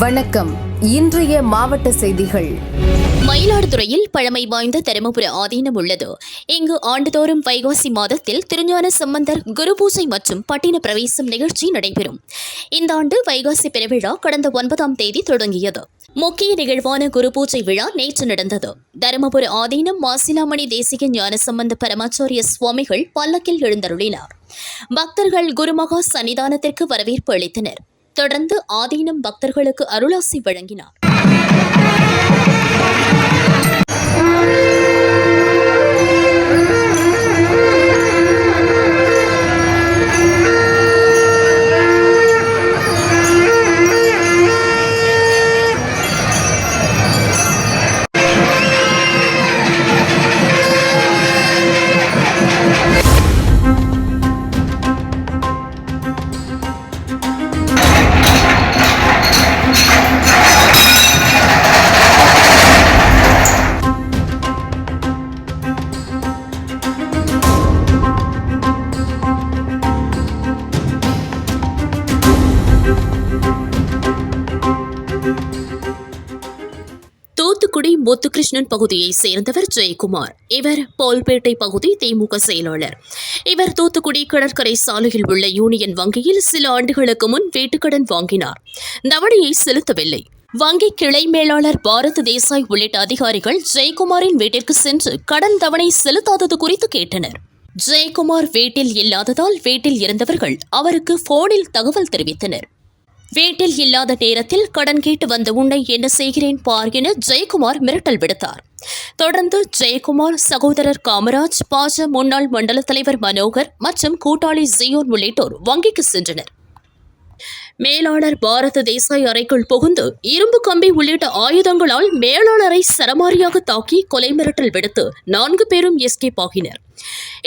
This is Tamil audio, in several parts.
வணக்கம். இன்றைய மாவட்ட செய்திகள். மயிலாடுதுறையில் பழமை வாய்ந்த தருமபுர ஆதீனம் உள்ளது. இங்கு ஆண்டுதோறும் வைகாசி மாதத்தில் திருஞான சம்பந்தர் குரு பூஜை மற்றும் பட்டின பிரவேசம் நிகழ்ச்சி நடைபெறும். இந்த ஆண்டு வைகாசி பெருவிழா கடந்த 9ஆம் தேதி தொடங்கியது. முக்கிய நிகழ்வான குரு பூஜை விழா நேற்று நடந்தது. தருமபுர ஆதீனம் மாசிலாமணி தேசிக ஞான சம்பந்த பரமாச்சாரிய சுவாமிகள் பல்லக்கில் எழுந்தருளினார். பக்தர்கள் குருமகா சன்னிதானத்திற்கு வரவேற்பு அளித்தனர். தொடர்ந்து ஆதீனம் பக்தர்களுக்கு அருளாசி வழங்கினார். தூத்துக்குடி முத்துகிருஷ்ணன் பகுதியை சேர்ந்தவர் ஜெயக்குமார். இவர் போல்பேட்டை பகுதி திமுக செயலாளர். இவர் தூத்துக்குடி கடற்கரை சாலையில் உள்ள யூனியன் வங்கியில் சில ஆண்டுகளுக்கு முன் வீட்டுக்கடன் வாங்கினார். தவணையை செலுத்தவில்லை. வங்கி கிளை மேலாளர் பாரத் தேசாய் உள்ளிட்ட அதிகாரிகள் ஜெயக்குமாரின் வீட்டிற்கு சென்று கடன் தவணை செலுத்தாதது குறித்து கேட்டனர். ஜெயக்குமார் வீட்டில் இல்லாததால் வீட்டில் இருந்தவர்கள் அவருக்கு போனில் தகவல் தெரிவித்தனர். வீட்டில் இல்லாத நேரத்தில் கடன் கேட்டு வந்த உன்னை என்ன செய்கிறேன் பார் என ஜெயக்குமார் மிரட்டல் விடுத்தார். தொடர்ந்து ஜெயக்குமார் சகோதரர் காமராஜ், பாஜ முன்னாள் மண்டல தலைவர் மனோகர் மற்றும் கூட்டாளி ஜியோன் உள்ளிட்டோர் வங்கிக்கு சென்றனர். மேலாளர் பாரத் தேசாய் அறைக்குள் புகுந்து இரும்பு கம்பி உள்ளிட்ட ஆயுதங்களால் மேலாளரை சரமாரியாக தாக்கி கொலை மிரட்டல் விடுத்து 4 பேரும் எஸ்கேப் ஆகினர்.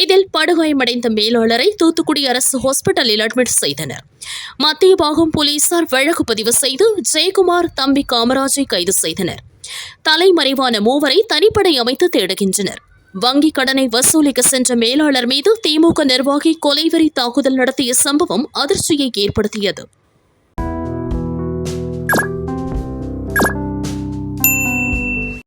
இதில் படுகாயமடைந்த மேலாளரை தூத்துக்குடி அரசு ஹாஸ்பிட்டலில் அட்மிட் செய்தனர். மத்திய பாகம் போலீசார் வழக்கு பதிவு செய்து ஜெயக்குமார், தம்பி காமராஜை கைது செய்தனர். தலைமறைவான 3 தனிப்படை அமைத்து தேடுகின்றனர். வங்கி கடனை வசூலிக்க சென்ற மேலாளர் மீது திமுக நிர்வாகி கொலைவெறி தாக்குதல் நடத்திய சம்பவம் அதிர்ச்சியை ஏற்படுத்தியது.